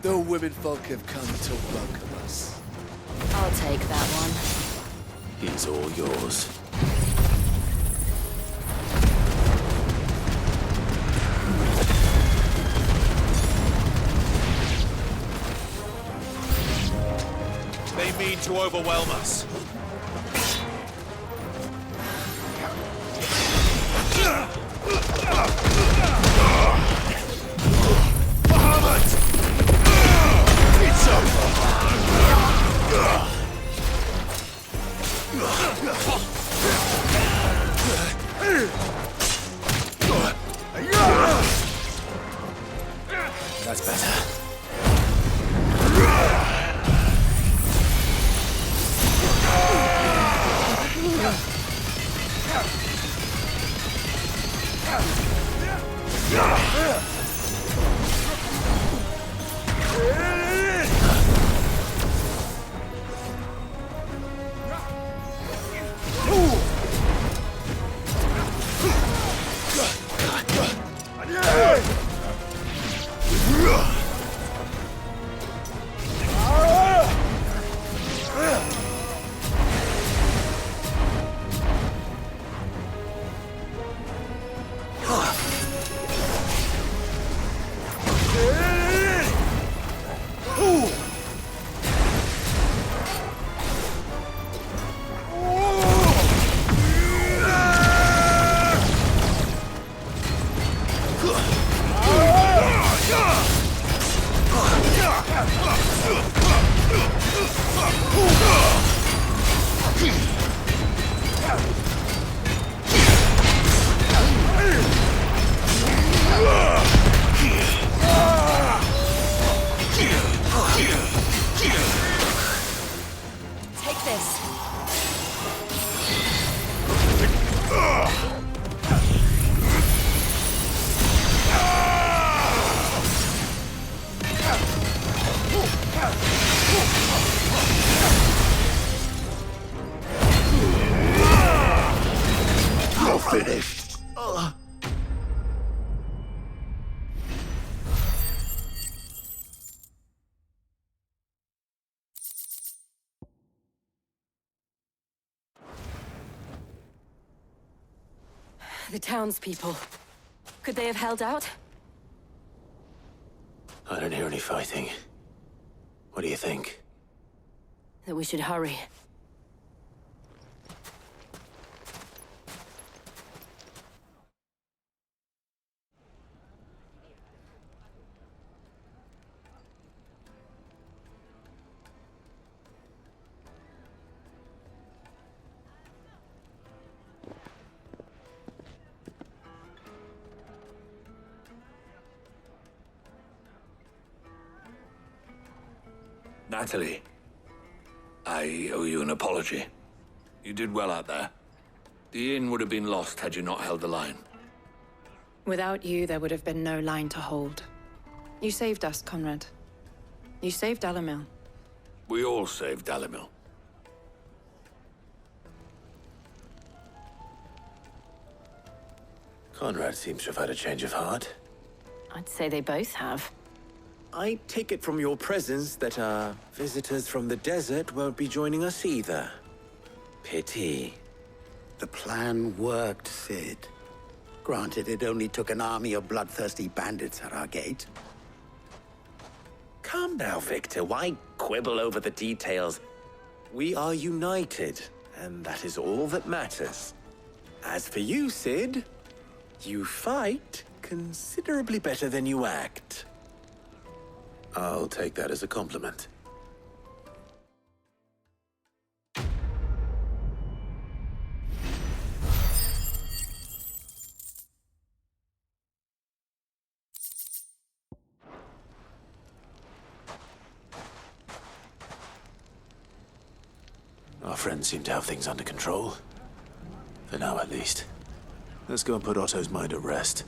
The women folk have come to welcome us. I'll take that one. He's all yours. They mean to overwhelm us. Bahamut! It's over! That's better. Take this. You're finished. The townspeople. Could they have held out? I don't hear any fighting. What do you think? That we should hurry. Natalie, I owe you an apology. You did well out there. The inn would have been lost had you not held the line. Without you, there would have been no line to hold. You saved us, Conrad. You saved Alamil. We all saved Dalimil. Conrad seems to have had a change of heart. I'd say they both have. I take it from your presence that our visitors from the desert won't be joining us either. Pity. The plan worked, Sid. Granted, it only took an army of bloodthirsty bandits at our gate. Calm now, Victor. Why quibble over the details? We are united, and that is all that matters. As for you, Sid, you fight considerably better than you act. I'll take that as a compliment. Our friends seem to have things under control. For now, at least. Let's go and put Otto's mind at rest.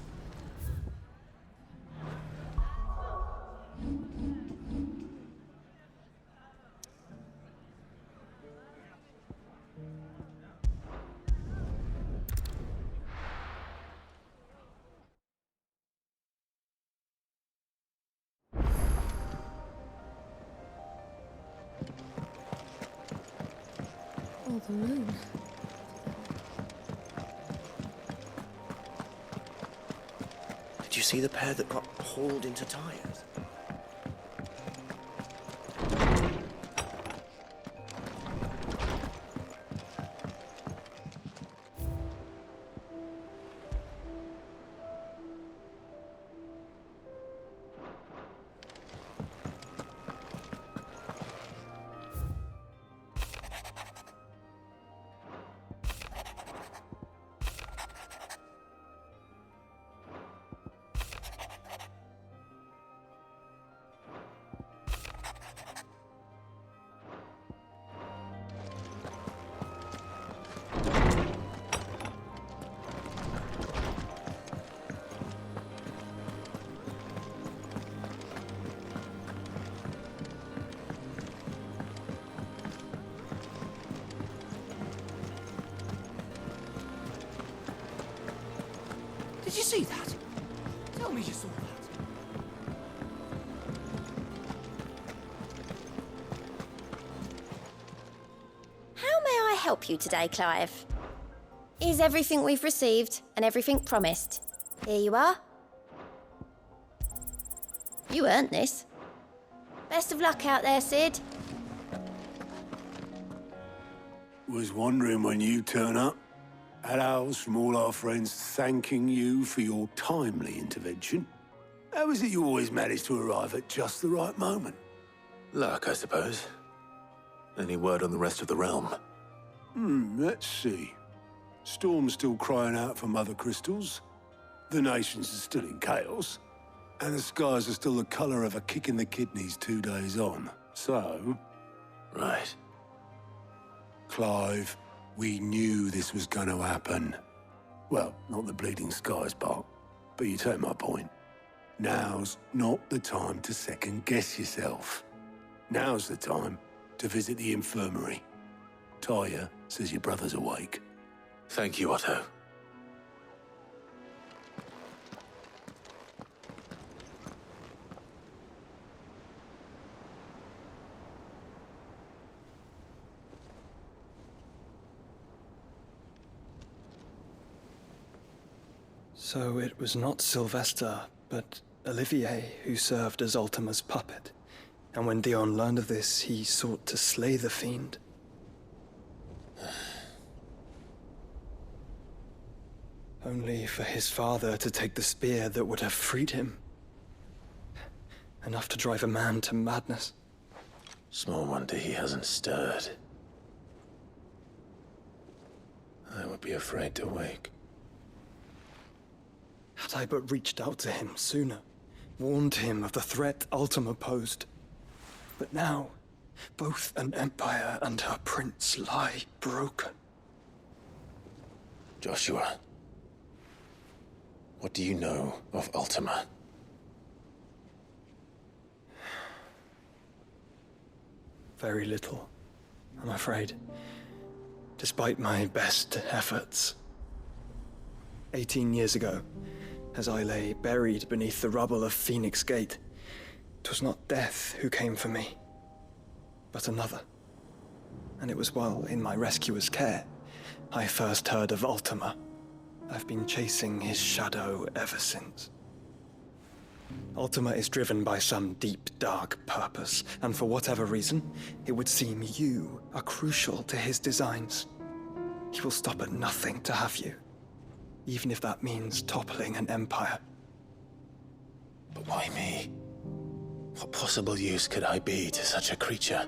the moon. Did you see the pair that got hauled into tires? Did you see that? Tell me you saw that. How may I help you today, Clive? Is everything we've received and everything promised? Here you are. You earned this. Best of luck out there, Sid. Was wondering when you turn up. Hellos from all our friends thanking you for your timely intervention. How is it you always manage to arrive at just the right moment? Luck, I suppose. Any word on the rest of the realm? Let's see. Storm's still crying out for mother crystals. The nations are still in chaos. And the skies are still the colour of a kick in the kidneys 2 days on. So... Right. Clive, we knew this was going to happen. Well, not the bleeding skies part, but you take my point. Now's not the time to second-guess yourself. Now's the time to visit the infirmary. Talia says your brother's awake. Thank you, Otto. So it was not Sylvester, but Olivier who served as Ultima's puppet. And when Dion learned of this, he sought to slay the fiend. Only for his father to take the spear that would have freed him. Enough to drive a man to madness. Small wonder he hasn't stirred. I would be afraid to wake. Had I but reached out to him sooner, warned him of the threat Ultima posed. But now, both an empire and her prince lie broken. Joshua, what do you know of Ultima? Very little, I'm afraid. Despite my best efforts. 18 years ago, as I lay buried beneath the rubble of Phoenix Gate, 'twas not death who came for me, but another. And it was while in my rescuer's care I first heard of Ultima. I've been chasing his shadow ever since. Ultima is driven by some deep, dark purpose, and for whatever reason, it would seem you are crucial to his designs. He will stop at nothing to have you, even if that means toppling an empire. But why me? What possible use could I be to such a creature?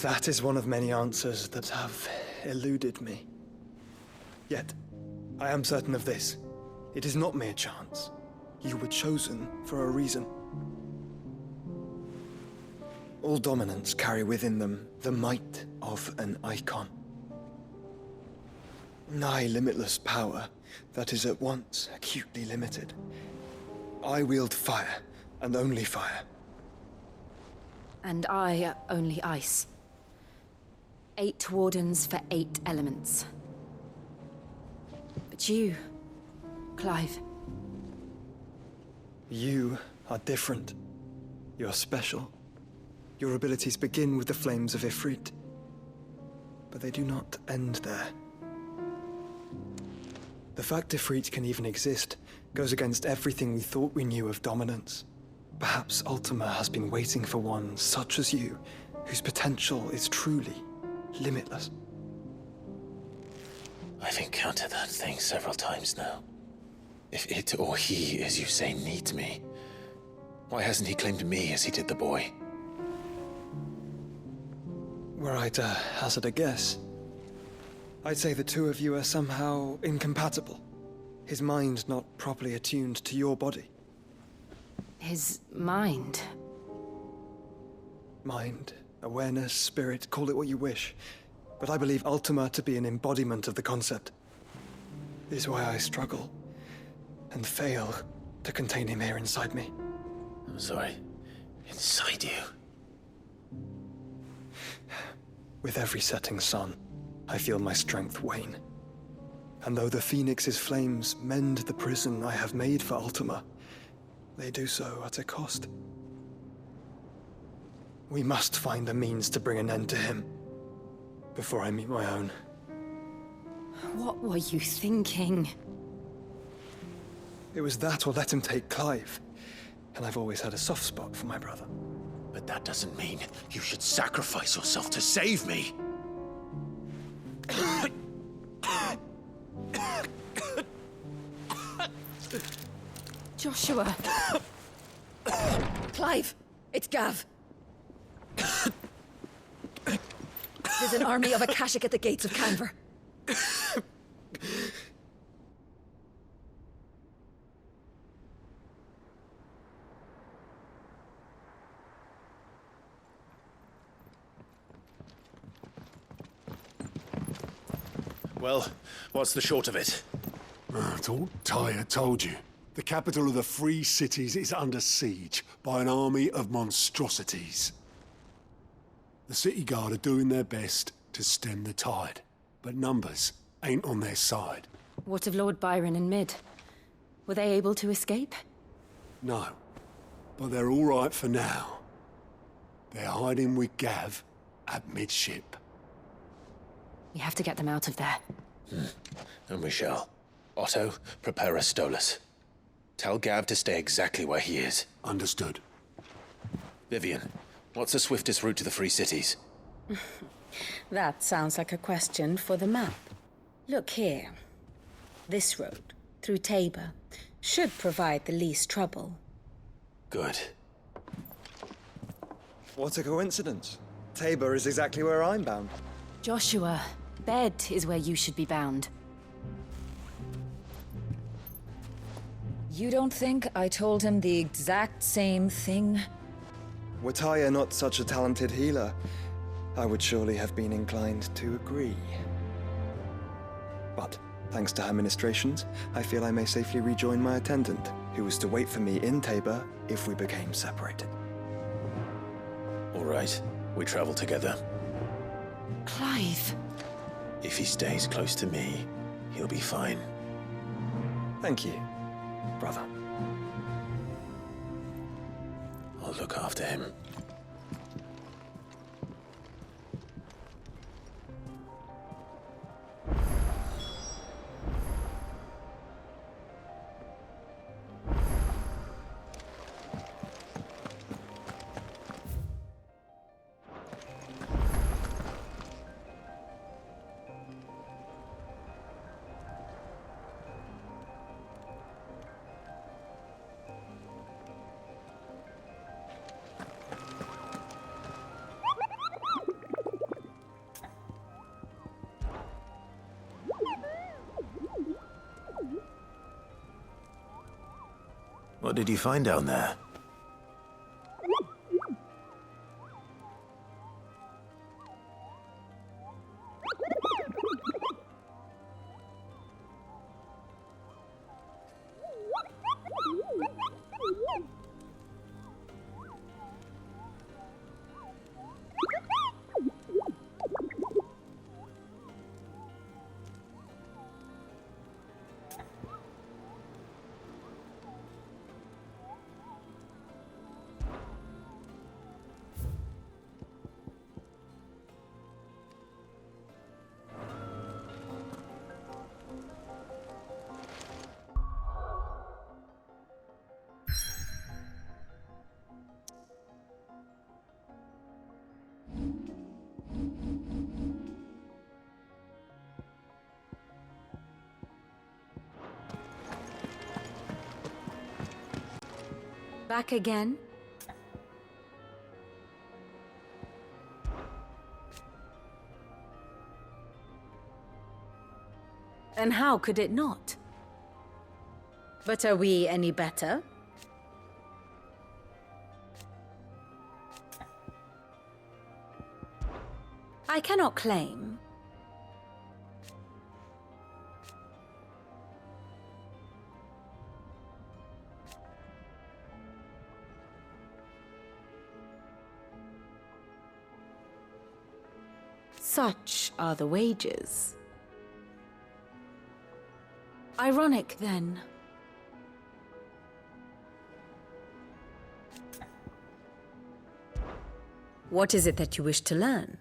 That is one of many answers that have eluded me. Yet, I am certain of this. It is not mere chance. You were chosen for a reason. All dominants carry within them the might of an icon. Nigh limitless power that is at once acutely limited. I wield fire, and only fire. And I only ice. 8 wardens for 8 elements. But you, Clive. You are different. You're special. Your abilities begin with the flames of Ifrit, but they do not end there. The fact Ifrit can even exist goes against everything we thought we knew of dominance. Perhaps Ultima has been waiting for one such as you, whose potential is truly limitless. I've encountered that thing several times now. If it or he, as you say, needs me, why hasn't he claimed me as he did the boy? Were I to hazard a guess, I'd say the two of you are somehow incompatible. His mind not properly attuned to your body. His mind? Mind, awareness, spirit, call it what you wish. But I believe Ultima to be an embodiment of the concept. It is why I struggle and fail to contain him here inside me. I'm sorry. Inside you? With every setting sun, I feel my strength wane. And though the Phoenix's flames mend the prison I have made for Ultima, they do so at a cost. We must find a means to bring an end to him before I meet my own. What were you thinking? It was that or let him take Clive. And I've always had a soft spot for my brother. But that doesn't mean you should sacrifice yourself to save me. Joshua! Clive! It's Gav! There's an army of Akashic at the gates of Canver. Well, what's the short of it? I thought Ty had told you. The capital of the Free Cities is under siege by an army of monstrosities. The city guard are doing their best to stem the tide, but numbers ain't on their side. What of Lord Byron and Mid? Were they able to escape? No, but they're all right for now. They're hiding with Gav at midship. We have to get them out of there. And we shall. Otto, prepare a Stolas. Tell Gav to stay exactly where he is. Understood. Vivian, what's the swiftest route to the Free Cities? That sounds like a question for the map. Look here. This road, through Tabor, should provide the least trouble. Good. What a coincidence. Tabor is exactly where I'm bound. Joshua, bed is where you should be bound. You don't think I told him the exact same thing? Were Tyre not such a talented healer, I would surely have been inclined to agree. But, thanks to her ministrations, I feel I may safely rejoin my attendant, who was to wait for me in Tabor if we became separated. All right, we travel together. Clive! If he stays close to me, he'll be fine. Thank you, brother. I'll look after him. What did you find down there? Back again? And how could it not? But are we any better? I cannot claim. Such are the wages. Ironic, then. What is it that you wish to learn?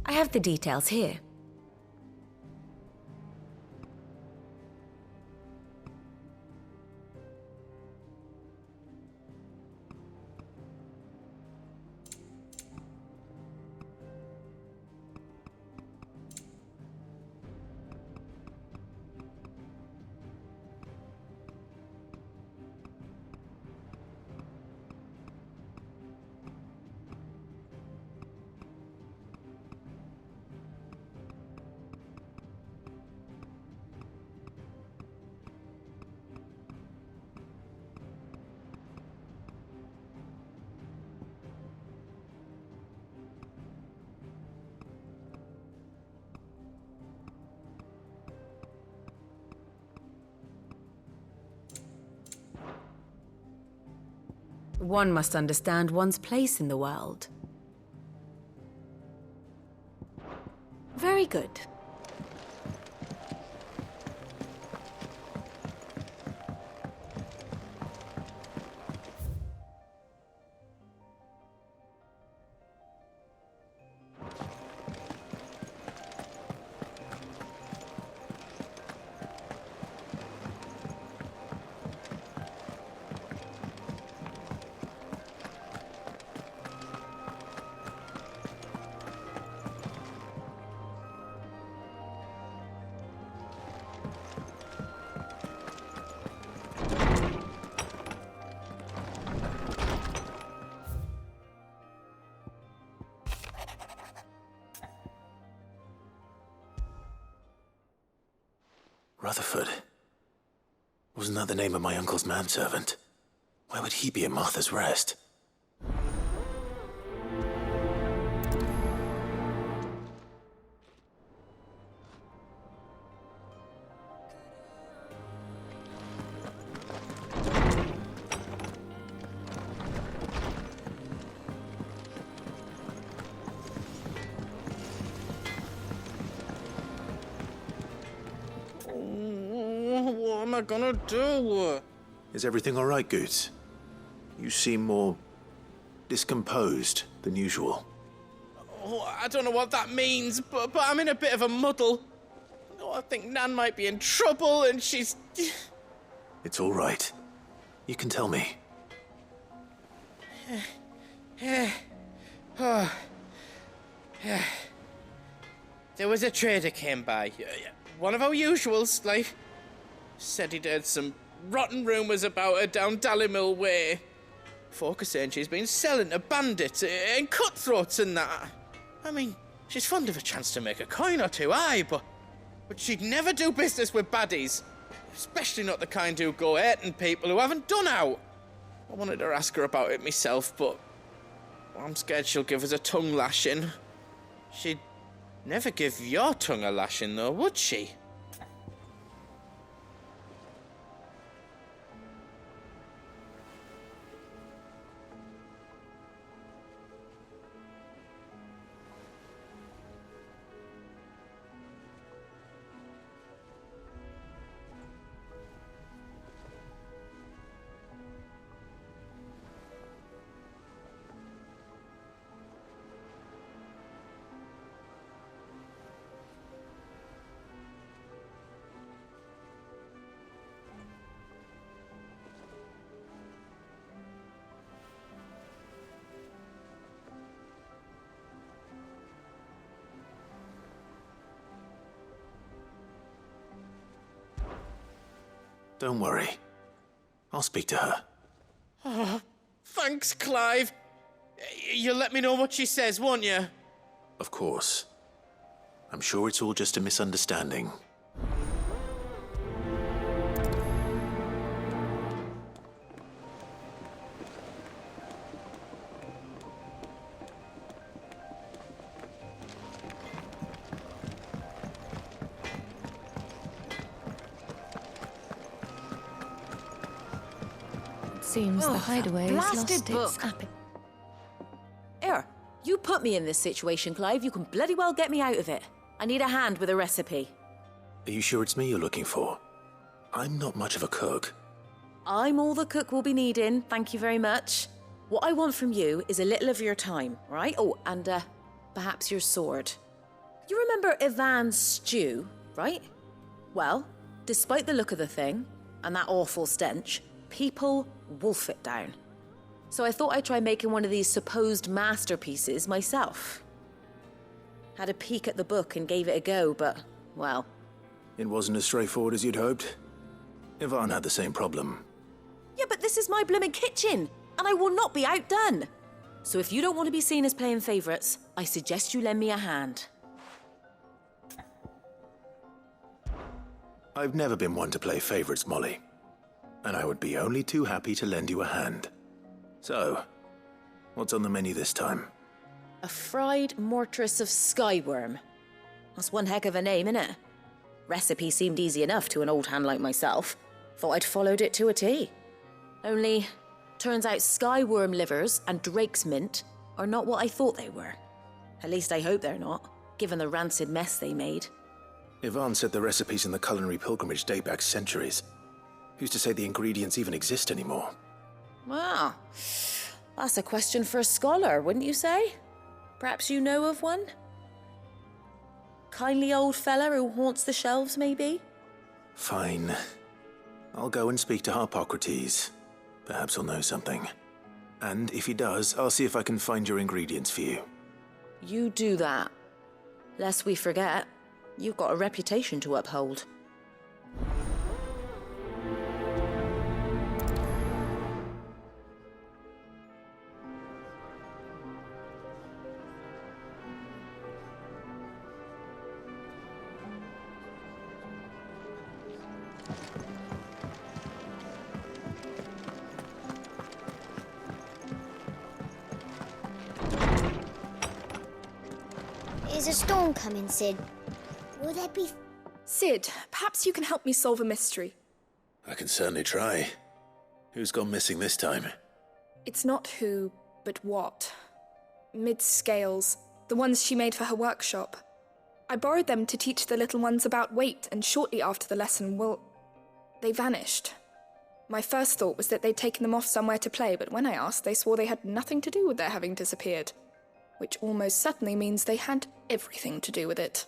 I have the details here. One must understand one's place in the world. Very good. Rutherford. Wasn't that the name of my uncle's manservant? Why would he be at Martha's Rest? What am I gonna do? Is everything all right, Goots? You seem more discomposed than usual. Oh, I don't know what that means, but I'm in a bit of a muddle. Oh, I think Nan might be in trouble, and she's... It's all right. You can tell me. There was a trader came by. One of our usuals, like... Said he'd heard some rotten rumours about her down Dallymill Way. Folk are saying she's been selling to bandits and cutthroats and that. I mean, she's fond of a chance to make a coin or two, aye, but she'd never do business with baddies. Especially not the kind who go hurting people who haven't done out. I wanted to ask her about it myself, but I'm scared she'll give us a tongue lashing. She'd never give your tongue a lashing, though, would she? Don't worry. I'll speak to her. Oh, thanks, Clive. You'll let me know what she says, won't you? Of course. I'm sure it's all just a misunderstanding. Seems the hideaway has lost blasted its book. appetite. Here, you put me in this situation, Clive. You can bloody well get me out of it. I need a hand with a recipe. Are you sure it's me you're looking for? I'm not much of a cook. I'm all the cook will be needing, thank you very much. What I want from you is a little of your time, right? Oh, and perhaps your sword. You remember Ivan's stew, right? Well, despite the look of the thing, and that awful stench, people wolf it down. So I thought I'd try making one of these supposed masterpieces myself. Had a peek at the book and gave it a go, but, well... It wasn't as straightforward as you'd hoped. Ivan had the same problem. Yeah, but this is my blooming kitchen, and I will not be outdone. So if you don't want to be seen as playing favourites, I suggest you lend me a hand. I've never been one to play favourites, Molly. And I would be only too happy to lend you a hand. So, what's on the menu this time? A fried mortress of skyworm. That's one heck of a name, innit? Recipe seemed easy enough to an old hand like myself. Thought I'd followed it to a T. Only, turns out skyworm livers and drake's mint are not what I thought they were. At least I hope they're not, given the rancid mess they made. Ivan said the recipes in the culinary pilgrimage date back centuries. Who's to say the ingredients even exist anymore? Wow, that's a question for a scholar, wouldn't you say? Perhaps you know of one? Kindly old fella who haunts the shelves, maybe? Fine. I'll go and speak to Harpocrates. Perhaps he'll know something. And if he does, I'll see if I can find your ingredients for you. You do that. Lest we forget, you've got a reputation to uphold. Is a storm coming, Sid? Will there be... Sid, perhaps you can help me solve a mystery. I can certainly try. Who's gone missing this time? It's not who, but what. Mid's scales, the ones she made for her workshop. I borrowed them to teach the little ones about weight, and shortly after the lesson, well, they vanished. My first thought was that they'd taken them off somewhere to play, but when I asked, they swore they had nothing to do with their having disappeared. Which almost certainly means they had everything to do with it.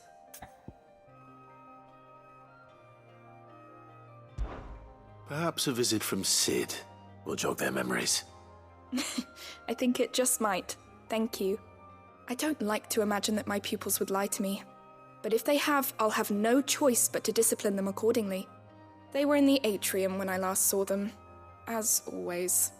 Perhaps a visit from Sid will jog their memories. I think it just might. Thank you. I don't like to imagine that my pupils would lie to me. But if they have, I'll have no choice but to discipline them accordingly. They were in the atrium when I last saw them, as always.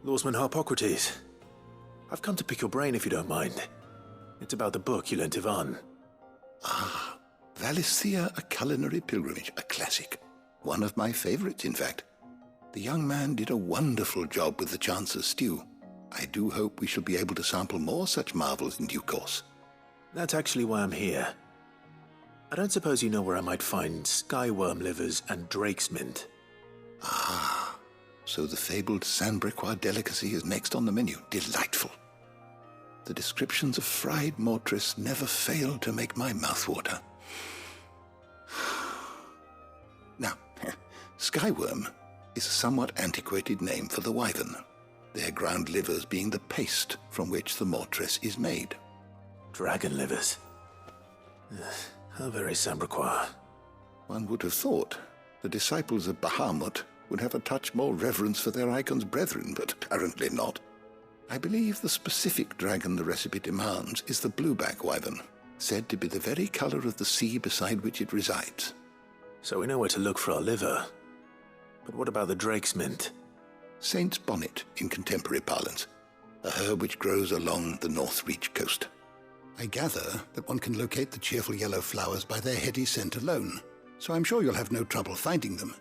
Lawsman Harpocrates. I've come to pick your brain if you don't mind. It's about the book you lent Ivan. Ah, Valisthea, a culinary pilgrimage, a classic. One of my favorites, in fact. The young man did a wonderful job with the Chance's stew. I do hope we shall be able to sample more such marvels in due course. That's actually why I'm here. I don't suppose you know where I might find skyworm livers and drake's mint. Ah, so the fabled Saint-Briquois delicacy is next on the menu. Delightful. The descriptions of fried mortress never fail to make my mouth water. Now, skyworm is a somewhat antiquated name for the wyvern. their ground livers being the paste from which the mortress is made. Dragon livers? How very Sambraquois. One would have thought the disciples of Bahamut would have a touch more reverence for their icon's brethren, but apparently not. I believe the specific dragon the recipe demands is the blueback wyvern, said to be the very colour of the sea beside which it resides. So we know where to look for our liver. But what about the drake's mint? Saint's bonnet in contemporary parlance, a herb which grows along the North Reach coast. I gather that one can locate the cheerful yellow flowers by their heady scent alone, so I'm sure you'll have no trouble finding them.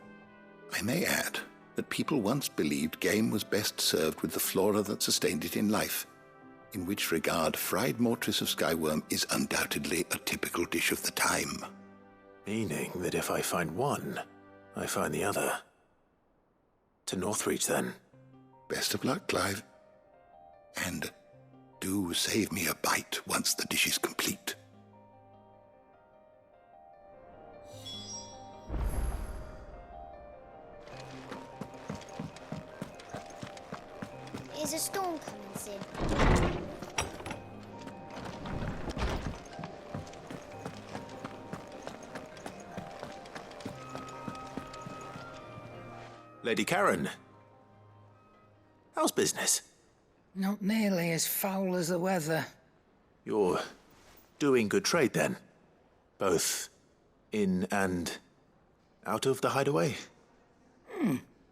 I may add that people once believed game was best served with the flora that sustained it in life, in which regard fried mortress of skyworm is undoubtedly a typical dish of the time. Meaning that if I find one, I find the other. To Northreach, then. Best of luck, Clive. And do save me a bite once the dish is complete. Is a storm coming, Sid? Lady Karen. How's business? Not nearly as foul as the weather. You're doing good trade, then? Both in and out of the hideaway?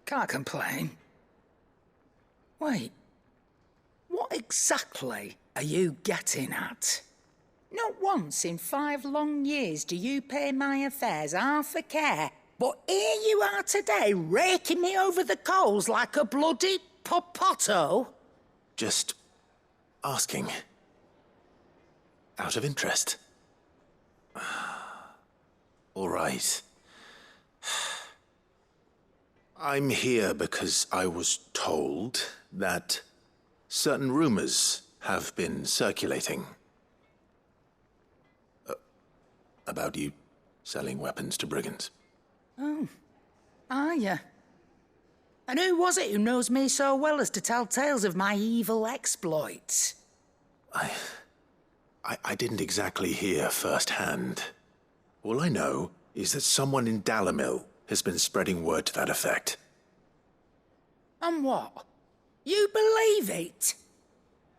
Can't complain. Wait, what exactly are you getting at? Not once in 5 long years do you pay my affairs half a care, but here you are today, raking me over the coals like a bloody popoto? Just asking. Out of interest. All right. I'm here because I was told that certain rumors have been circulating. About you selling weapons to brigands. Oh, are you? And who was it who knows me so well as to tell tales of my evil exploits? I didn't exactly hear firsthand. All I know is that someone in Dalimil has been spreading word to that effect. And what? You believe it?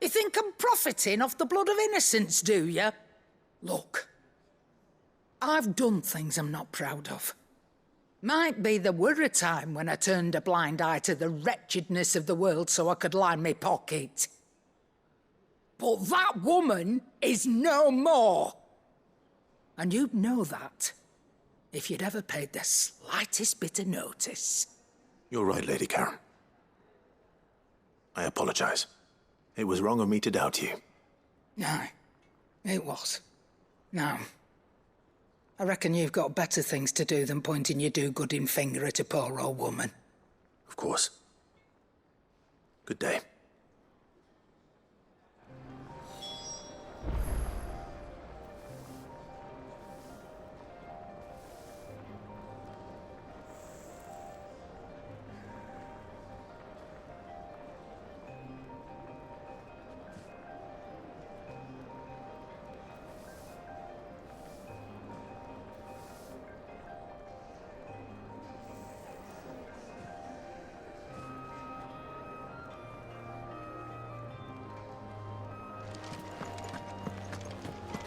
You think I'm profiting off the blood of innocents, do you? Look, I've done things I'm not proud of. Might be there were a time when I turned a blind eye to the wretchedness of the world so I could line my pocket. But that woman is no more. And you'd know that if you'd ever paid the slightest bit of notice. You're right, Lady Karen. I apologize. It was wrong of me to doubt you. No, it was. Now, I reckon you've got better things to do than pointing your do-gooding finger at a poor old woman. Of course. Good day.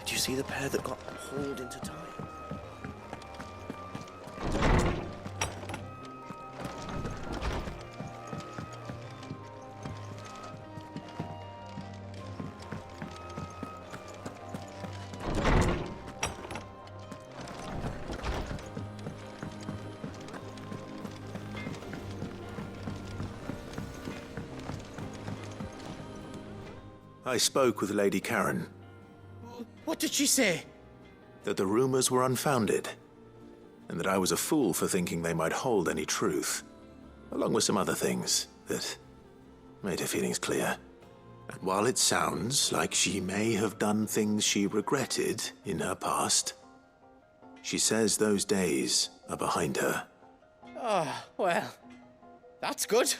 Did you see the pair that got hauled into time? I spoke with Lady Karen. What did she say? That the rumors were unfounded, and that I was a fool for thinking they might hold any truth, along with some other things that made her feelings clear. And while it sounds like she may have done things she regretted in her past, she says those days are behind her. Oh, well, that's good.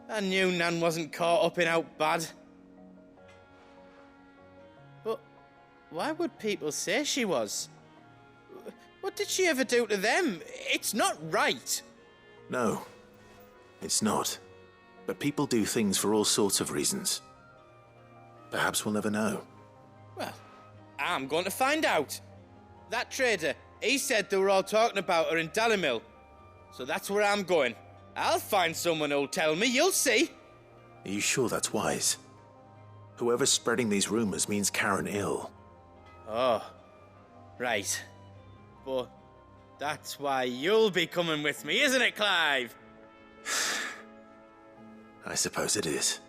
I knew Nan wasn't caught up in out bad. But why would people say she was? What did she ever do to them? It's not right. No, it's not. But people do things for all sorts of reasons. Perhaps we'll never know. Well, I'm going to find out. That trader, he said they were all talking about her in Dalimil. So that's where I'm going. I'll find someone who'll tell me, you'll see. Are you sure that's wise? Whoever's spreading these rumors means Karen ill. Oh, right. But that's why you'll be coming with me, isn't it, Clive? I suppose it is.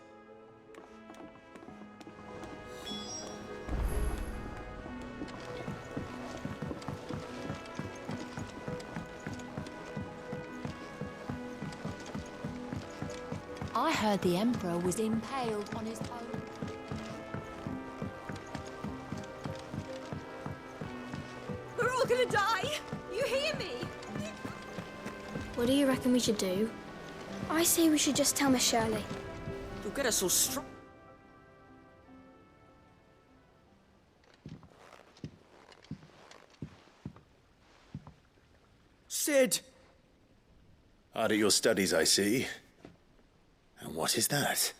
I heard the Emperor was impaled on his own. We're all gonna die! You hear me? What do you reckon we should do? I say we should just tell Miss Shirley. You'll get us all strong. Sid! Hard at your studies, I see. And what is that?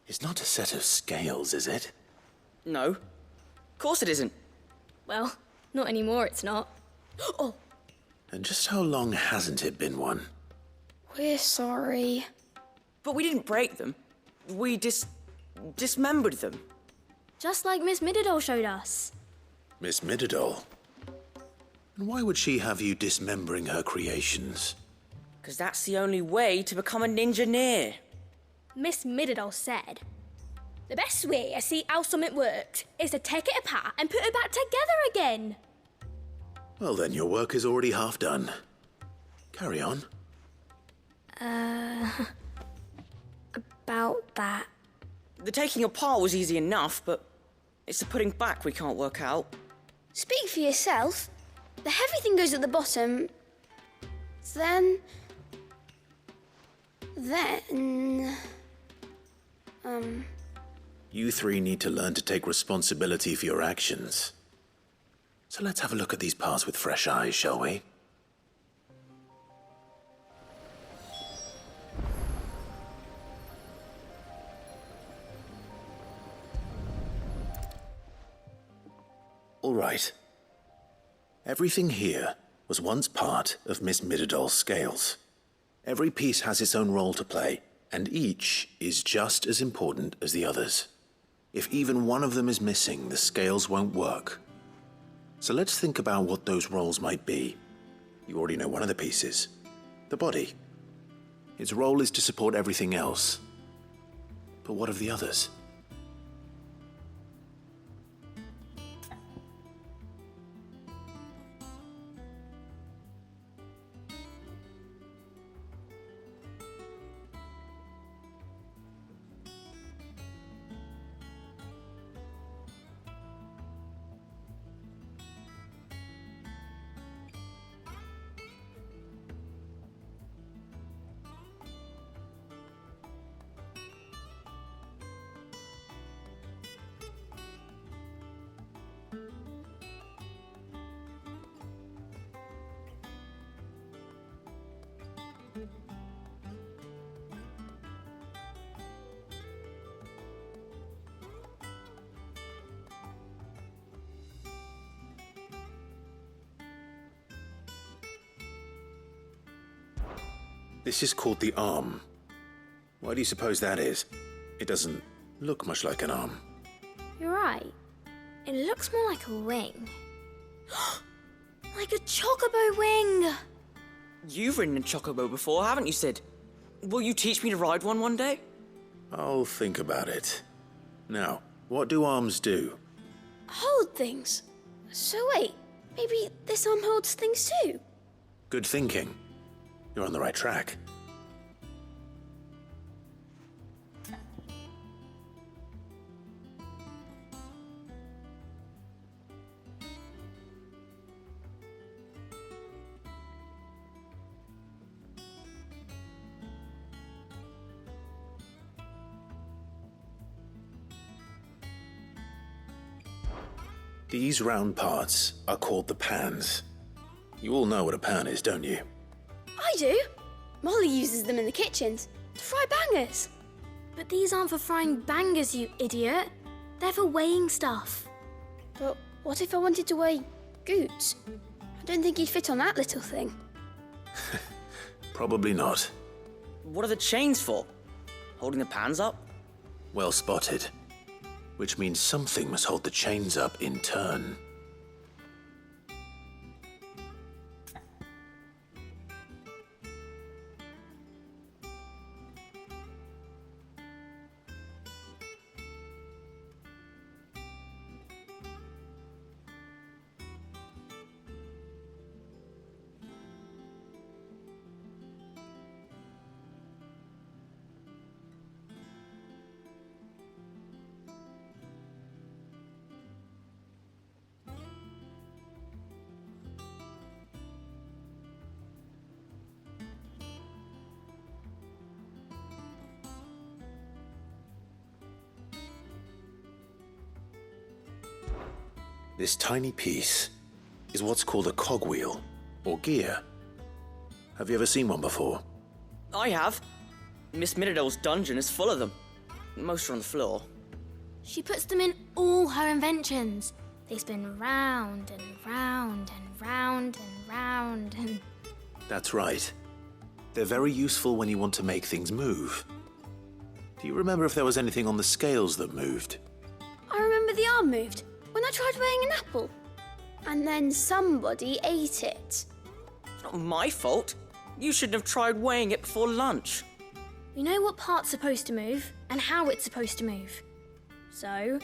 It's not a set of scales, is it? No. Of course it isn't. Well, not anymore, it's not. Oh! And just how long hasn't it been one? We're sorry. But we didn't break them. We dismembered them. Just like Miss Mididol showed us. Miss Mididol? And why would she have you dismembering her creations? Because that's the only way to become a ninja-neer. Miss Mididol said, the best way to see how something works is to take it apart and put it back together again. Well then, your work is already half done. Carry on. About that. The taking apart was easy enough, but it's the putting back we can't work out. Speak for yourself. The heavy thing goes at the bottom. Then... You three need to learn to take responsibility for your actions. So let's have a look at these parts with fresh eyes, shall we? All right. Everything here was once part of Miss Mididol's scales. Every piece has its own role to play, and each is just as important as the others. If even one of them is missing, the scales won't work. So let's think about what those roles might be. You already know one of the pieces, the body. Its role is to support everything else. But what of the others? This is called the arm. Why do you suppose that is? It doesn't look much like an arm. You're right. It looks more like a wing. Like a chocobo wing! You've ridden a chocobo before, haven't you, Sid? Will you teach me to ride one day? I'll think about it. Now, what do arms do? Hold things. So wait, maybe this arm holds things too? Good thinking. You're on the right track. These round parts are called the pans. You all know what a pan is, don't you? I do. Molly uses them in the kitchens to fry bangers. But these aren't for frying bangers, you idiot. They're for weighing stuff. But what if I wanted to weigh Goots? I don't think he'd fit on that little thing. Probably not. What are the chains for? Holding the pans up? Well spotted. Which means something must hold the chains up in turn. This tiny piece is what's called a cogwheel, or gear. Have you ever seen one before? I have. Miss Middledale's dungeon is full of them. Most are on the floor. She puts them in all her inventions. They spin round and round and round and round and... That's right. They're very useful when you want to make things move. Do you remember if there was anything on the scales that moved? I remember the arm moved when I tried weighing an apple. And then somebody ate it. It's not my fault. You shouldn't have tried weighing it before lunch. We know what part's supposed to move and how it's supposed to move. So,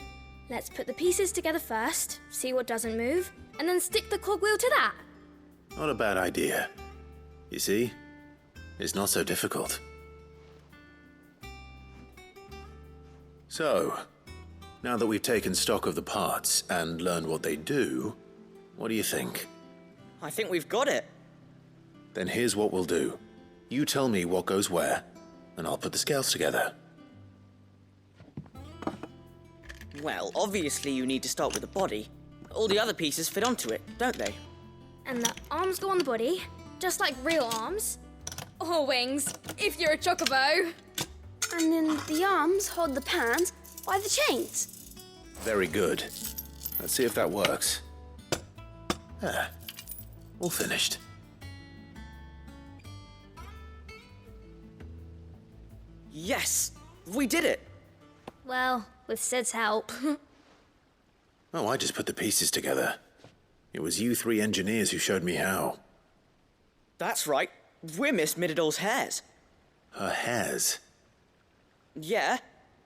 let's put the pieces together first, see what doesn't move, and then stick the cogwheel to that. Not a bad idea. You see, it's not so difficult. So, now that we've taken stock of the parts and learned what they do, what do you think? I think we've got it. Then here's what we'll do. You tell me what goes where, and I'll put the scales together. Well, obviously you need to start with the body. All the other pieces fit onto it, don't they? And the arms go on the body, just like real arms. Or wings, if you're a chocobo. And then the arms hold the pans by the chains. Very good. Let's see if that works. Ah, all finished. Yes! We did it! Well, with Sid's help. Oh, I just put the pieces together. It was you three engineers who showed me how. That's right. We're Miss Middledale's hares. Her hairs? Yeah,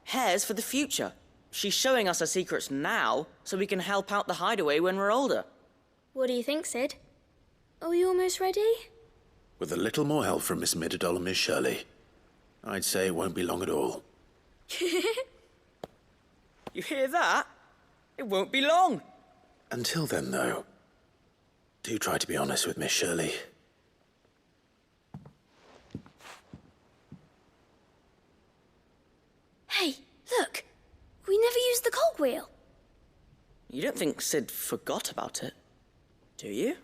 hares for the future. She's showing us her secrets now, so we can help out the hideaway when we're older. What do you think, Sid? Are we almost ready? With a little more help from Miss Middledale and Miss Shirley, I'd say it won't be long at all. You hear that? It won't be long. Until then, though, do try to be honest with Miss Shirley. Hey, look! We never used the cogwheel. You don't think Sid forgot about it, do you?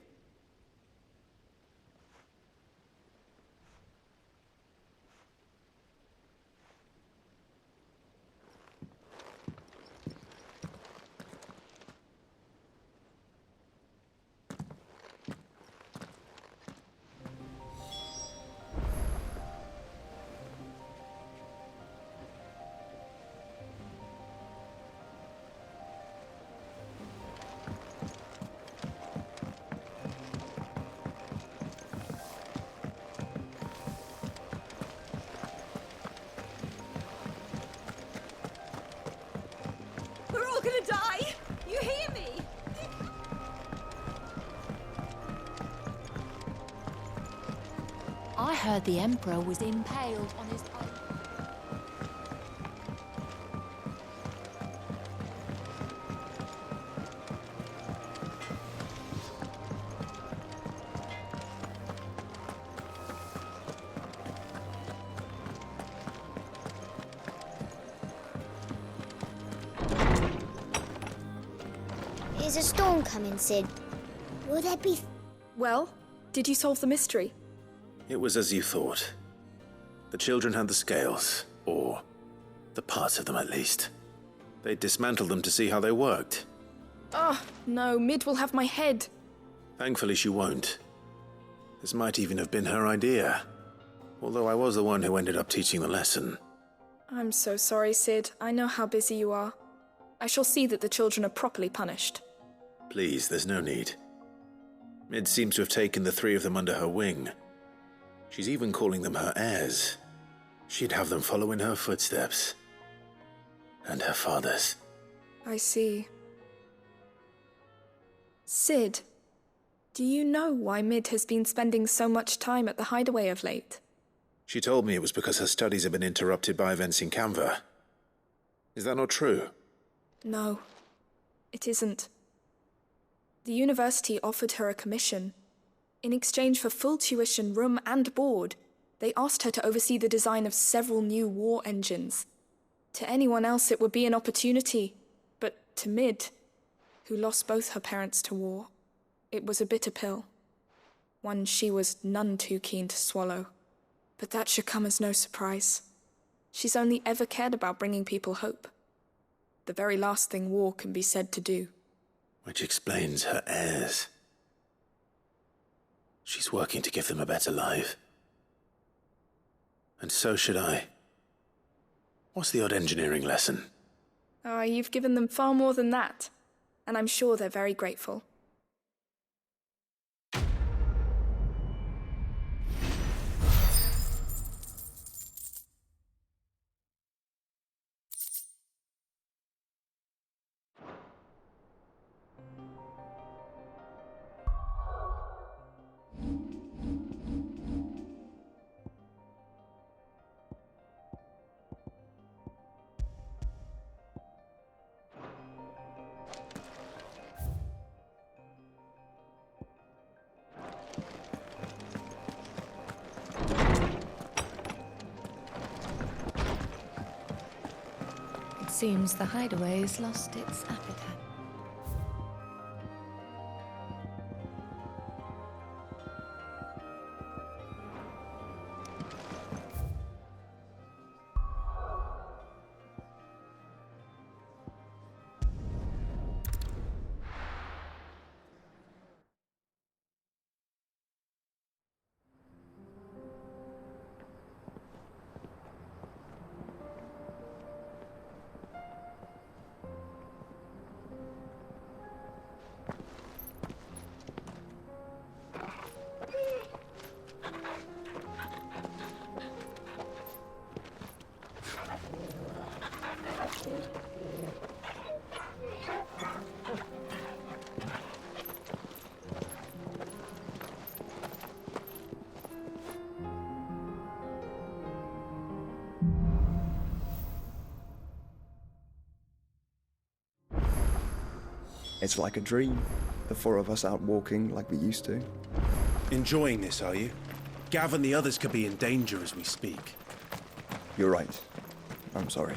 We're all gonna die! You hear me? I heard the Emperor was impaled on his own. Is a storm coming, Sid? Will there be... Well, did you solve the mystery? It was as you thought. The children had the scales, or the parts of them at least. They dismantled them to see how they worked. Oh, no, Mid will have my head. Thankfully she won't. This might even have been her idea. Although I was the one who ended up teaching the lesson. I'm so sorry, Sid. I know how busy you are. I shall see that the children are properly punished. Please, there's no need. Mid seems to have taken the three of them under her wing. She's even calling them her heirs. She'd have them follow in her footsteps. And her father's. I see. Sid, do you know why Mid has been spending so much time at the hideaway of late? She told me it was because her studies have been interrupted by events in Canva. Is that not true? No, it isn't. The university offered her a commission. In exchange for full tuition, room and board, they asked her to oversee the design of several new war engines. To anyone else it would be an opportunity, but to Mid, who lost both her parents to war, it was a bitter pill. One she was none too keen to swallow. But that should come as no surprise. She's only ever cared about bringing people hope. The very last thing war can be said to do. Which explains her heirs. She's working to give them a better life. And so should I. What's the odd engineering lesson? Ah, you've given them far more than that. And I'm sure they're very grateful. Seems the hideaway's lost its appetite. It's like a dream. The four of us out walking like we used to. Enjoying this, are you? Gav and the others could be in danger as we speak. You're right. I'm sorry.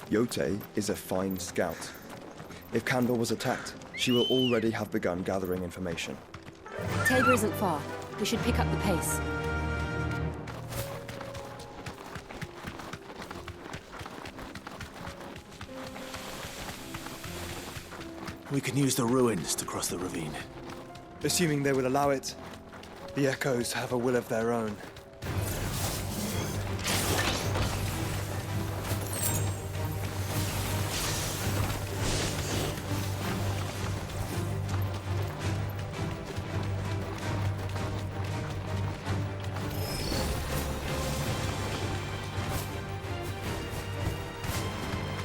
Yote is a fine scout. If Kandor was attacked, she will already have begun gathering information. Tabor isn't far. We should pick up the pace. We can use the ruins to cross the ravine. Assuming they will allow it. The Echoes have a will of their own.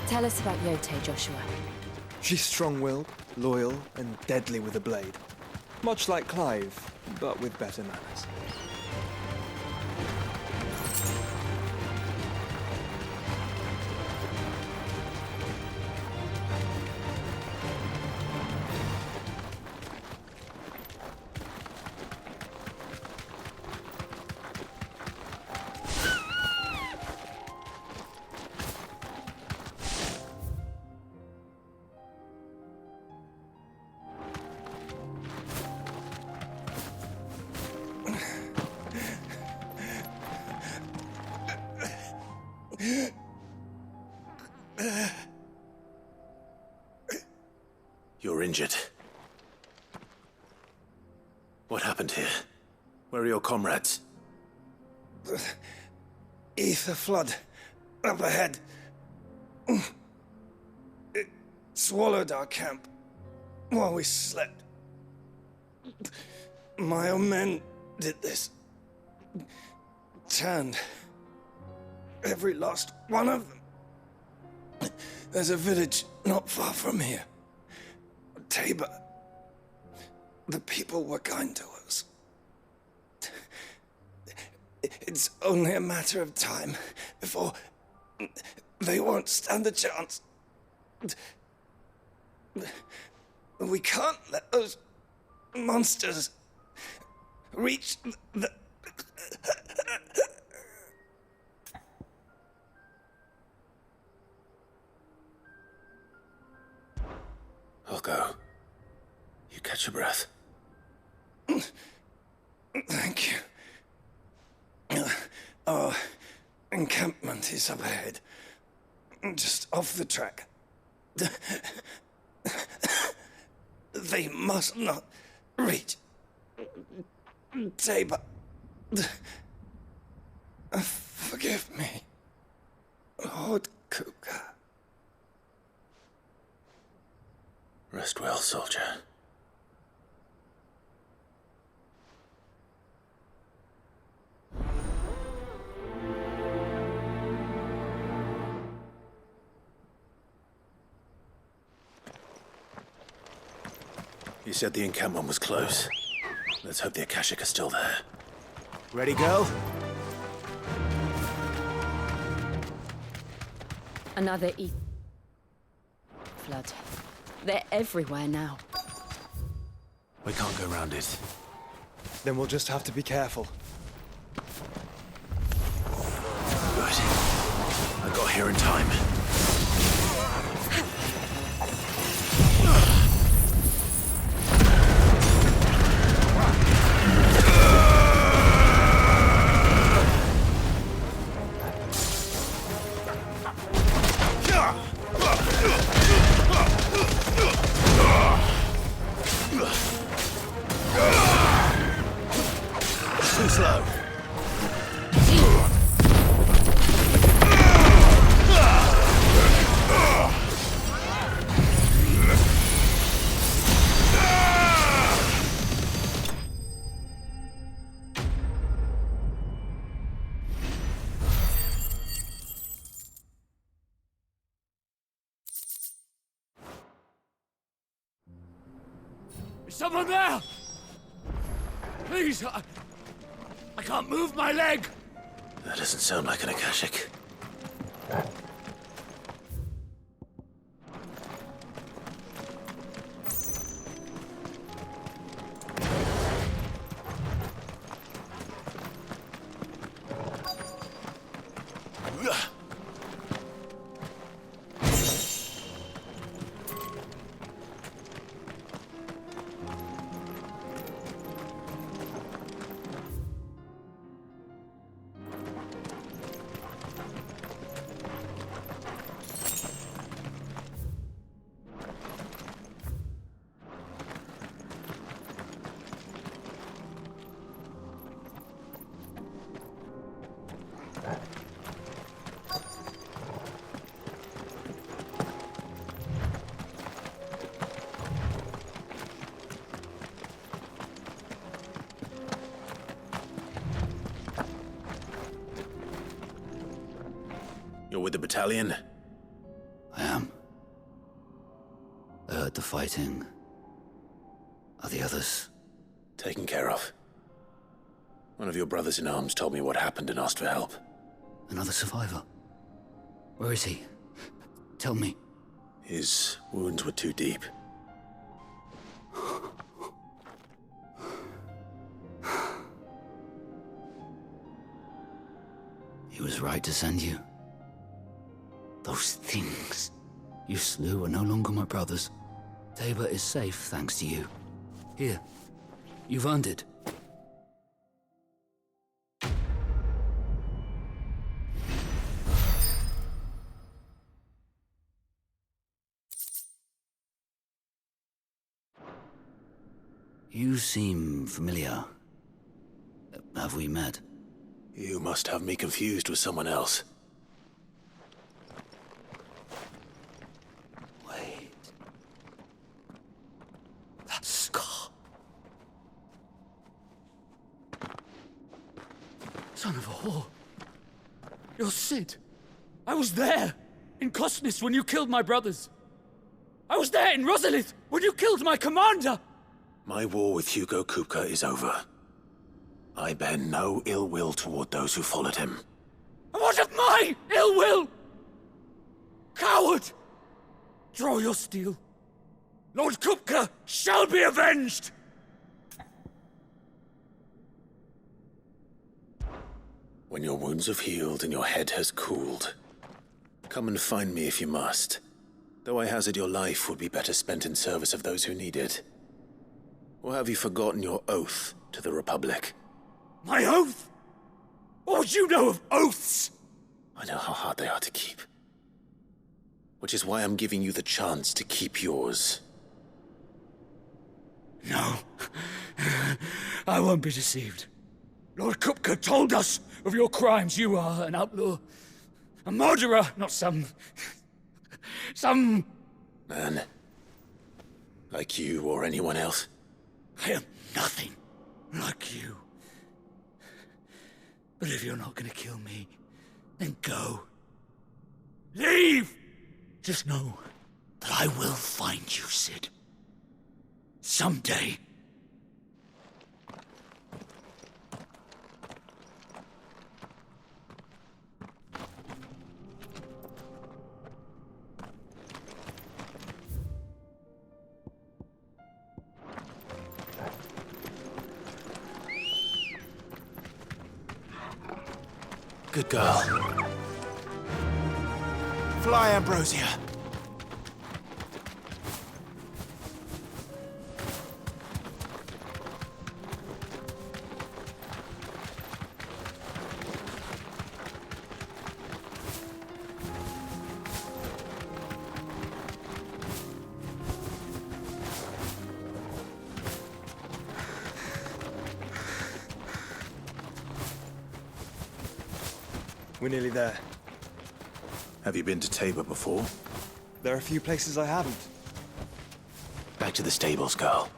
Tell us about Yote, Joshua. She's strong-willed, loyal, and deadly with a blade. Much like Clive, but with better manners. You're injured. What happened here? Where are your comrades? Ether flood. Up ahead. It swallowed our camp while we slept. My own men did this. Turned every last one of them. There's a village not far from here. Tabor. The people were kind to us. It's only a matter of time before they won't stand a chance. We can't let those monsters reach the... I'll go. You catch your breath. Thank you. Our encampment is up ahead. Just off the track. They must not reach Tabor. Forgive me, Lord Cougar. Rest well, soldier. You said the encampment was close. Let's hope the Akashic are still there. Ready, go? Another flood. They're everywhere now. We can't go round it. Then we'll just have to be careful. Good. I got here in time. Too slow. Is someone there? Please, I can't move my leg. That doesn't sound like an Akashic. You're with the battalion? I am. I heard the fighting. Are the others? Taken care of. One of your brothers in arms told me what happened and asked for help. Another survivor? Where is he? Tell me. His wounds were too deep. He was right to send you. Those things you slew are no longer my brothers. Tabor is safe thanks to you. Here, you've earned it. You seem familiar. Have we met? You must have me confused with someone else. Wait. That scar. Son of a whore. You're Sid. I was there in Cosnis when you killed my brothers. I was there in Rosalith when you killed my commander. My war with Hugo Kupka is over. I bear no ill will toward those who followed him. And what of my ill will? Coward! Draw your steel. Lord Kupka shall be avenged! When your wounds have healed and your head has cooled, come and find me if you must. Though I hazard your life would be better spent in service of those who need it. Or have you forgotten your oath to the Republic? My oath? What would you know of oaths? I know how hard they are to keep. Which is why I'm giving you the chance to keep yours. No. I won't be deceived. Lord Kupka told us of your crimes. You are an outlaw. A murderer, not some man. Like you or anyone else. I am nothing like you. But if you're not gonna kill me, then go. Leave! Just know that I will find you, Sid. Someday. Good girl. Fly, Ambrosia. We're nearly there. Have you been to Tabor before? There are a few places I haven't. Back to the stables, girl.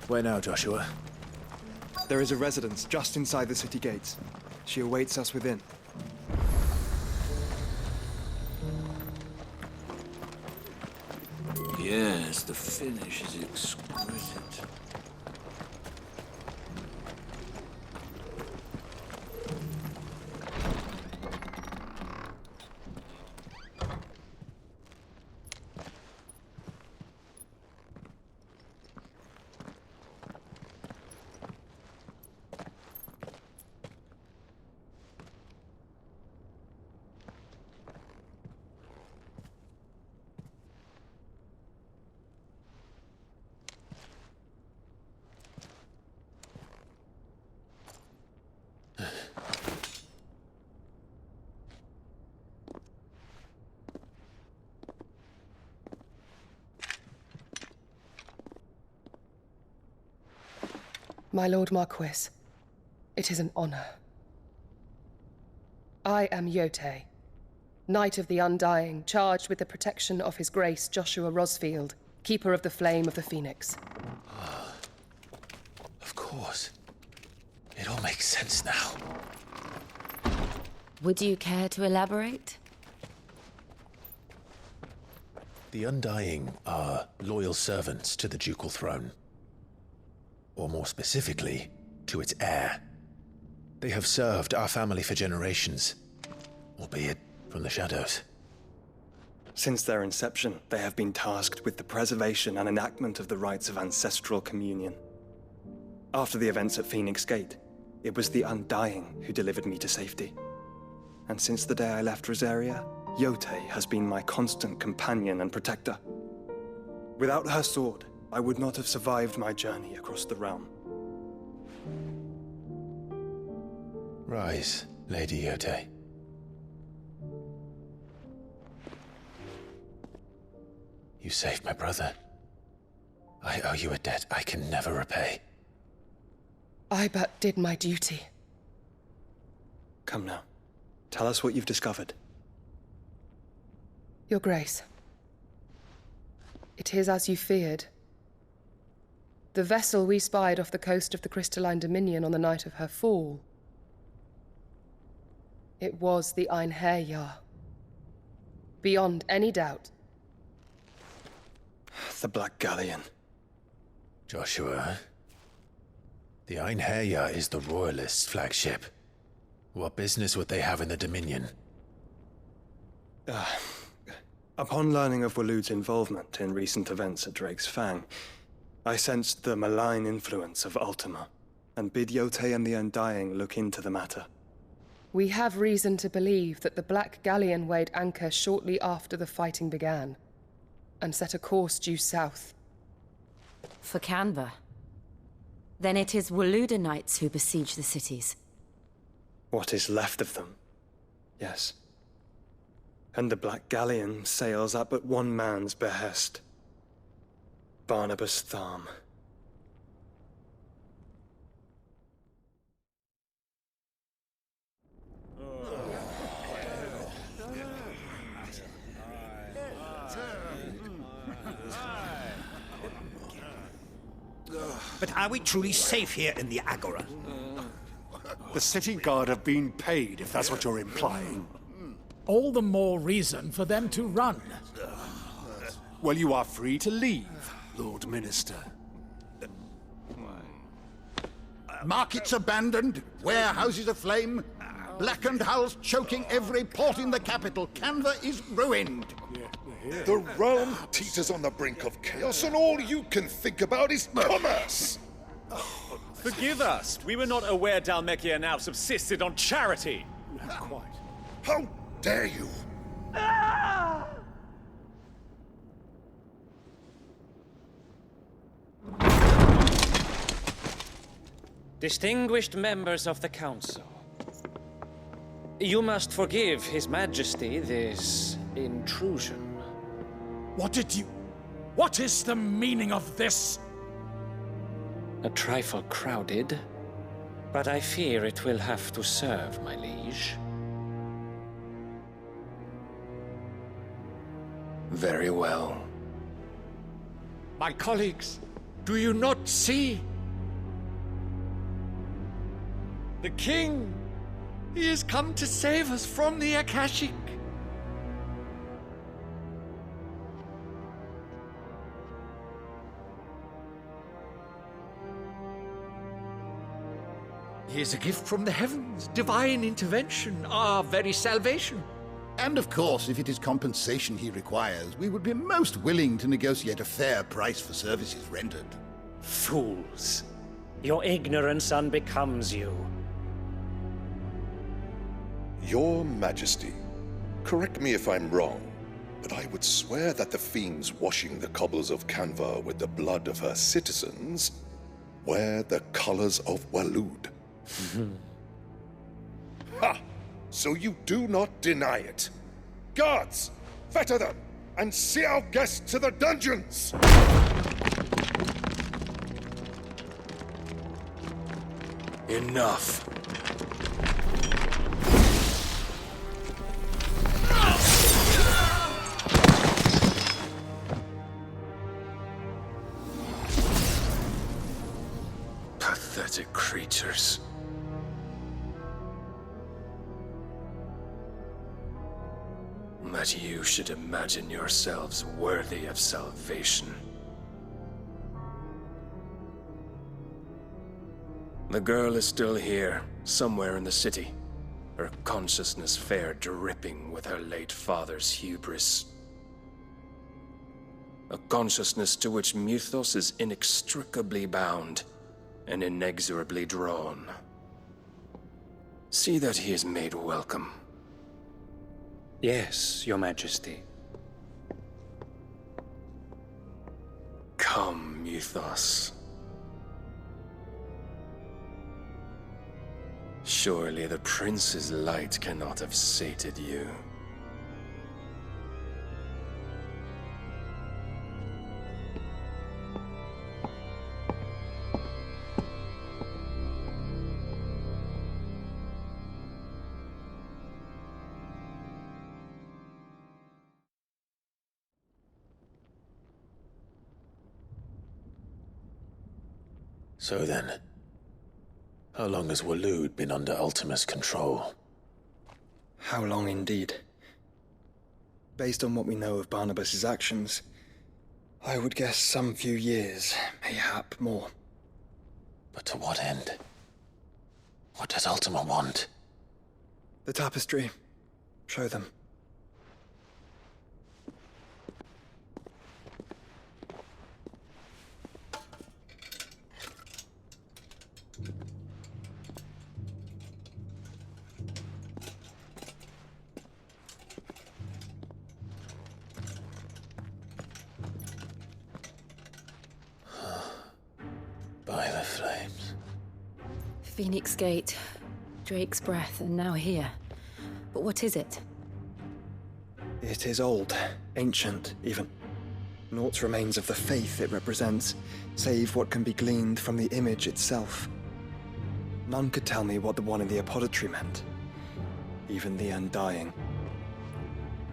Where now, Joshua? There is a residence just inside the city gates. She awaits us within. Yes, the finish is exquisite. My Lord Marquis, it is an honor. I am Yote, Knight of the Undying, charged with the protection of His Grace Joshua Rosfield, Keeper of the Flame of the Phoenix. Of course. It all makes sense now. Would you care to elaborate? The Undying are loyal servants to the ducal throne. Or more specifically, to its heir. They have served our family for generations, albeit from the shadows. Since their inception, they have been tasked with the preservation and enactment of the rites of ancestral communion. After the events at Phoenix Gate, it was the Undying who delivered me to safety. And since the day I left Rosaria, Yote has been my constant companion and protector. Without her sword, I would not have survived my journey across the realm. Rise, Lady Yote. You saved my brother. I owe you a debt I can never repay. I but did my duty. Come now. Tell us what you've discovered. Your Grace. It is as you feared. The vessel we spied off the coast of the Crystalline Dominion on the night of her fall. It was the Einherjar. Beyond any doubt. The Black Galleon. Joshua, the Einherjar is the Royalists' flagship. What business would they have in the Dominion? Upon learning of Waloed's involvement in recent events at Drake's Fang, I sensed the malign influence of Ultima, and bid Yotei and the Undying look into the matter. We have reason to believe that the Black Galleon weighed anchor shortly after the fighting began, and set a course due south. For Canva. Then it is Waloeda knights who besiege the cities. What is left of them? Yes. And the Black Galleon sails at but one man's behest. Barnabas Tharm. But are we truly safe here in the Agora? The city guard have been paid, if that's what you're implying. All the more reason for them to run. Well, you are free to leave, Lord Minister. Markets abandoned, warehouses aflame, blackened hulls choking every port in the capital. Canva is ruined. The realm teeters on the brink of chaos, and all you can think about is commerce! Forgive us. We were not aware Dhalmekia now subsisted on charity. Not quite. How dare you! Distinguished members of the Council, you must forgive His Majesty this intrusion. What is the meaning of this? A trifle crowded, but I fear it will have to serve, my liege. Very well. My colleagues, do you not see? The King! He has come to save us from the Akashic. He is a gift from the heavens, divine intervention, our very salvation. And of course, if it is compensation he requires, we would be most willing to negotiate a fair price for services rendered. Fools! Your ignorance unbecomes you. Your Majesty, correct me if I'm wrong, but I would swear that the fiends washing the cobbles of Canva with the blood of her citizens wear the colors of Waloed. Ha! So you do not deny it. Guards, fetter them, and see our guests to the dungeons! Enough. Pathetic creatures. That you should imagine yourselves worthy of salvation. The girl is still here, somewhere in the city, her consciousness fair dripping with her late father's hubris. A consciousness to which Mythos is inextricably bound and inexorably drawn. See that he is made welcome. Yes, Your Majesty. Come, Mythos. Surely the prince's light cannot have sated you. So then, how long has Waloed been under Ultima's control? How long indeed? Based on what we know of Barnabas's actions, I would guess some few years, mayhap more. But to what end? What does Ultima want? The tapestry. Show them. By the flames. Phoenix Gate, Drake's Breath, and now here. But what is it? It is old, ancient, even. Naught remains of the faith it represents, save what can be gleaned from the image itself. None could tell me what the one in the apothecary meant, even the Undying.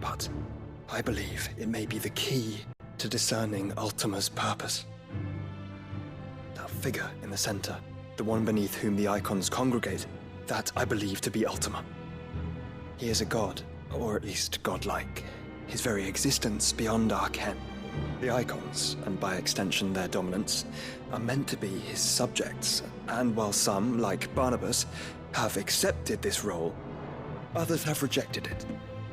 But I believe it may be the key to discerning Ultima's purpose. That figure in the center, the one beneath whom the icons congregate, that I believe to be Ultima. He is a god, or at least godlike, his very existence beyond our ken. The icons, and by extension their dominance, are meant to be his subjects, and while some, like Barnabas, have accepted this role, others have rejected it.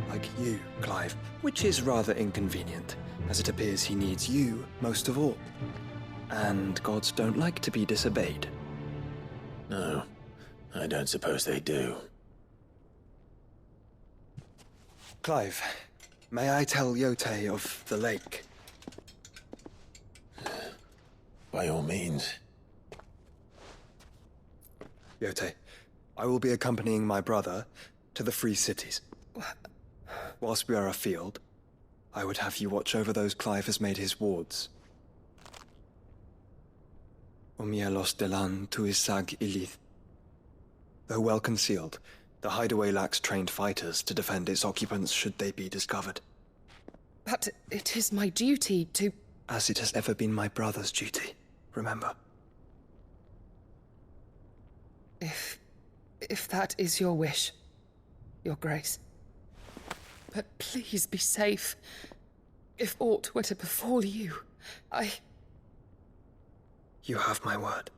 Like you, Clive, which is rather inconvenient, as it appears he needs you most of all. And gods don't like to be disobeyed. No, I don't suppose they do. Clive, may I tell Yote of the lake? By all means. Yote, I will be accompanying my brother to the Free Cities. Whilst we are afield, I would have you watch over those Clive has made his wards. Umielos delan tuisag ilith. Though well concealed, the hideaway lacks trained fighters to defend its occupants should they be discovered. But it is my duty to... As it has ever been my brother's duty, remember. If that is your wish, Your Grace. But please be safe. If aught were to befall you, You have my word.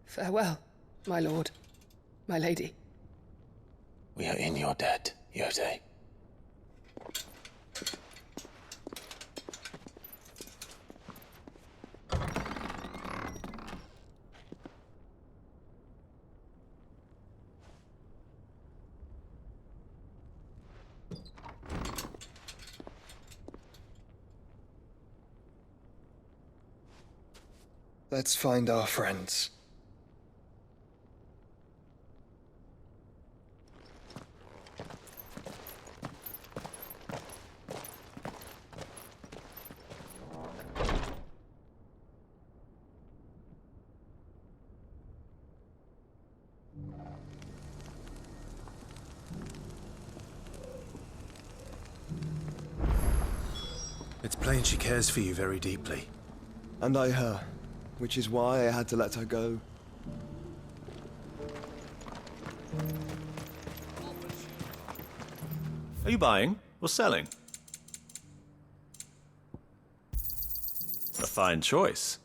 Farewell, my lord, my lady. We are in your debt, Yote. Let's find our friends. It's plain she cares for you very deeply. And I her, which is why I had to let her go. Are you buying or selling? A fine choice.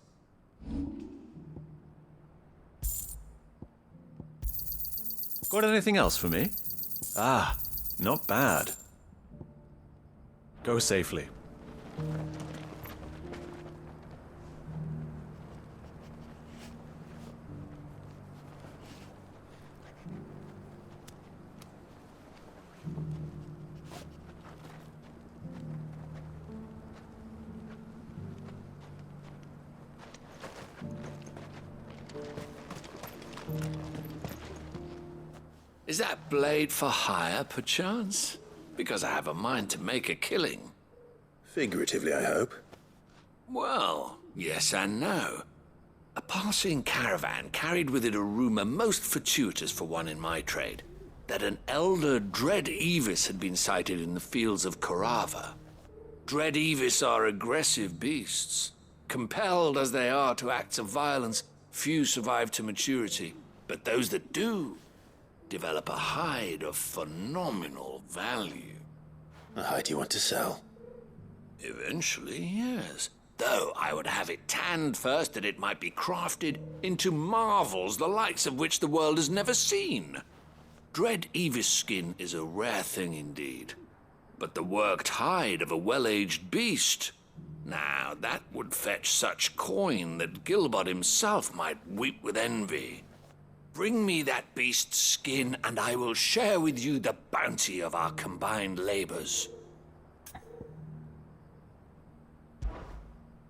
Got anything else for me? Ah, not bad. Go safely. Is that blade for hire, perchance? Because I have a mind to make a killing. Figuratively, I hope. Well, yes and no. A passing caravan carried with it a rumor most fortuitous for one in my trade, that an elder Dread Evis had been sighted in the fields of Korava. Dread Evis are aggressive beasts. Compelled as they are to acts of violence, few survive to maturity, but those that do develop a hide of phenomenal value. A hide you want to sell? Eventually, yes. Though I would have it tanned first that it might be crafted into marvels the likes of which the world has never seen. Dread Evis skin is a rare thing indeed. But the worked hide of a well-aged beast, now that would fetch such coin that Gilbert himself might weep with envy. Bring me that beast's skin, and I will share with you the bounty of our combined labors.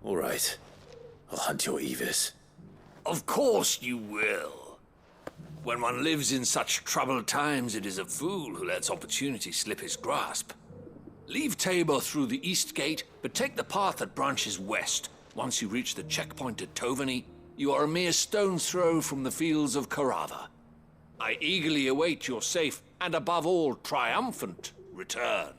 All right. I'll hunt your Evis. Of course you will. When one lives in such troubled times, it is a fool who lets opportunity slip his grasp. Leave Tabor through the east gate, but take the path that branches west. Once you reach the checkpoint at Tovany, you are a mere stone's throw from the fields of Korava. I eagerly await your safe, and above all, triumphant return.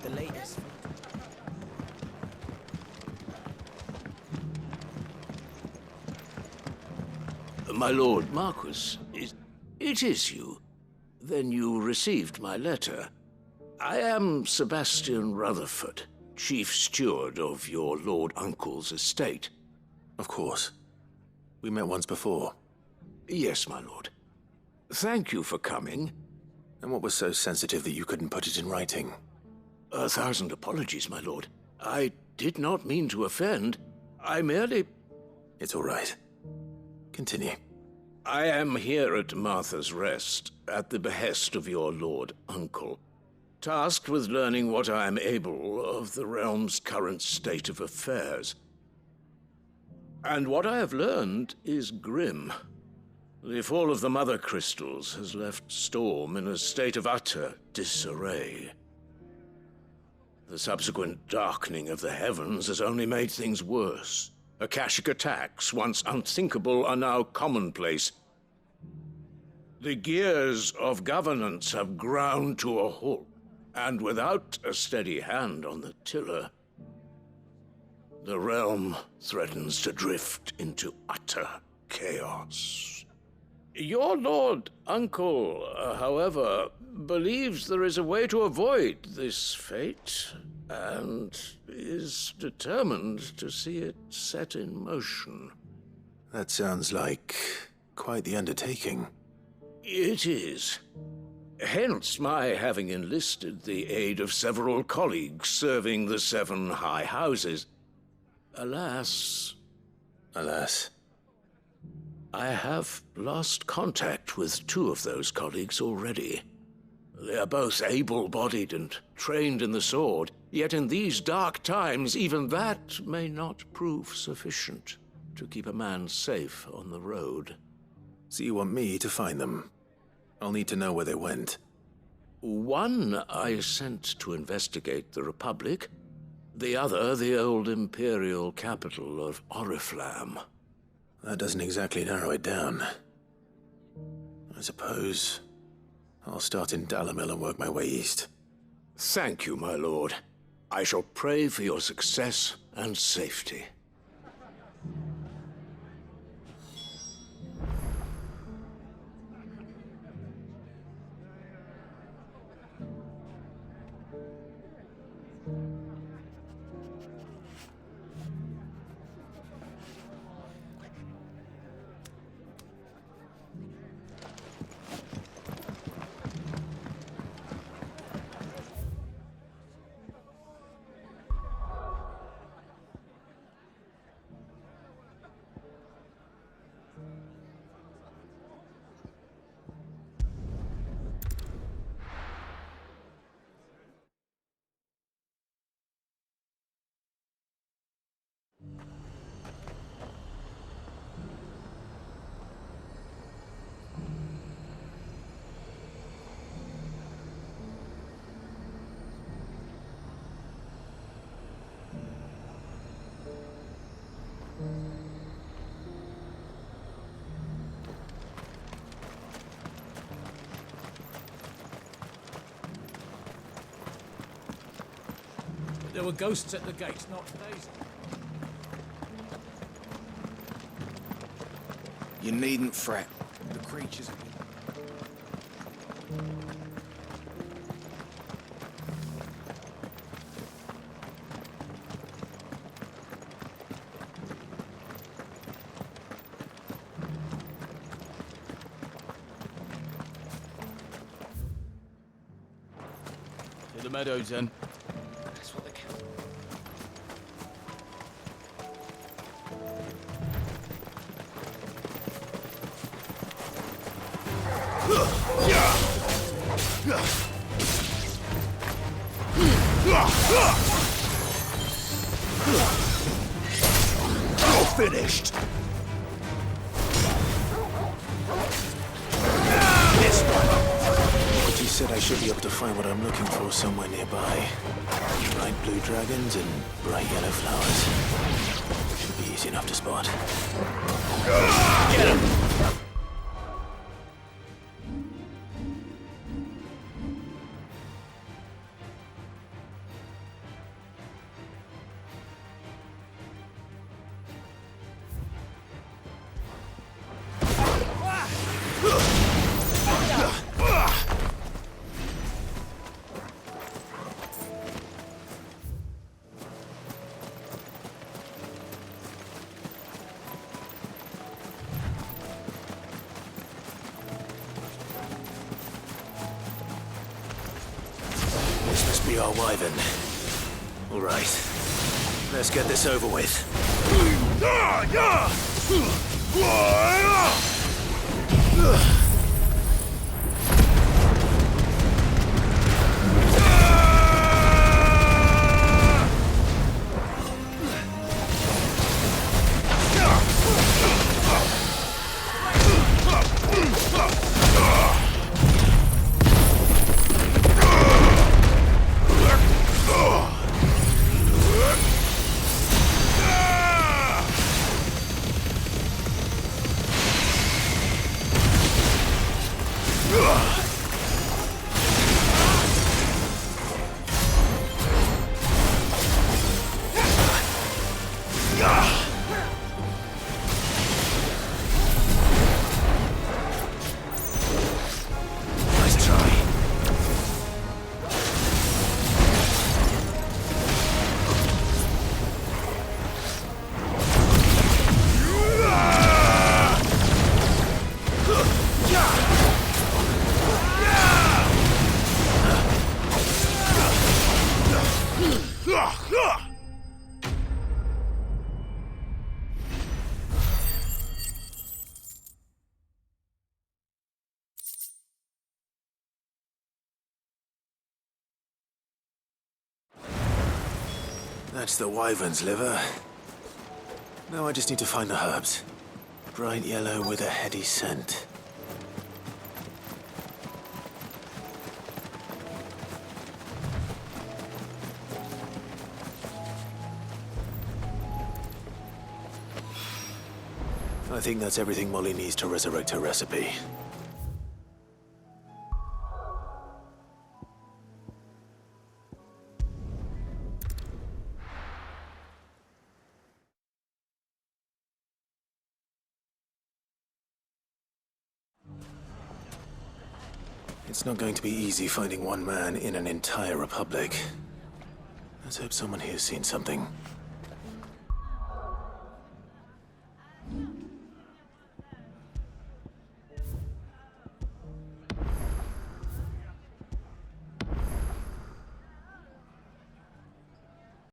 The latest. My lord Marquis, it is you. Then you received my letter. I am Sebastian Rutherford, chief steward of your lord uncle's estate. Of course. We met once before. Yes, my lord. Thank you for coming. And what was so sensitive that you couldn't put it in writing? 1,000 apologies, my lord. I did not mean to offend. I merely... It's all right. Continue. I am here at Martha's Rest, at the behest of your lord uncle, tasked with learning what I am able of the realm's current state of affairs. And what I have learned is grim. The fall of the Mother Crystals has left Storm in a state of utter disarray. The subsequent darkening of the heavens has only made things worse. Akashic attacks, once unthinkable, are now commonplace. The gears of governance have ground to a halt, and without a steady hand on the tiller, the realm threatens to drift into utter chaos. Your lord uncle, however, believes there is a way to avoid this fate, and is determined to see it set in motion. That sounds like quite the undertaking. It is. Hence my having enlisted the aid of several colleagues serving the 7 high houses. Alas, I have lost contact with 2 of those colleagues already. They are both able-bodied and trained in the sword, yet in these dark times even that may not prove sufficient to keep a man safe on the road. So you want me to find them? I'll need to know where they went. One I sent to investigate the Republic, the other the old Imperial capital of Oriflamme. That doesn't exactly narrow it down. I suppose I'll start in Dalamil and work my way east. Thank you, my lord. I shall pray for your success and safety. There were ghosts at the gates, not days. You needn't fret. The creatures have To the meadows, then. You're finished. But you said I should be able to find what I'm looking for somewhere nearby. Bright blue dragons and bright yellow flowers. Should be easy enough to spot. Get him! wyvern. All right. Let's get this over with. That's the wyvern's liver. Now I just need to find the herbs. Bright yellow with a heady scent. I think that's everything Molly needs to resurrect her recipe. It's not going to be easy finding one man in an entire republic. Let's hope someone here's seen something.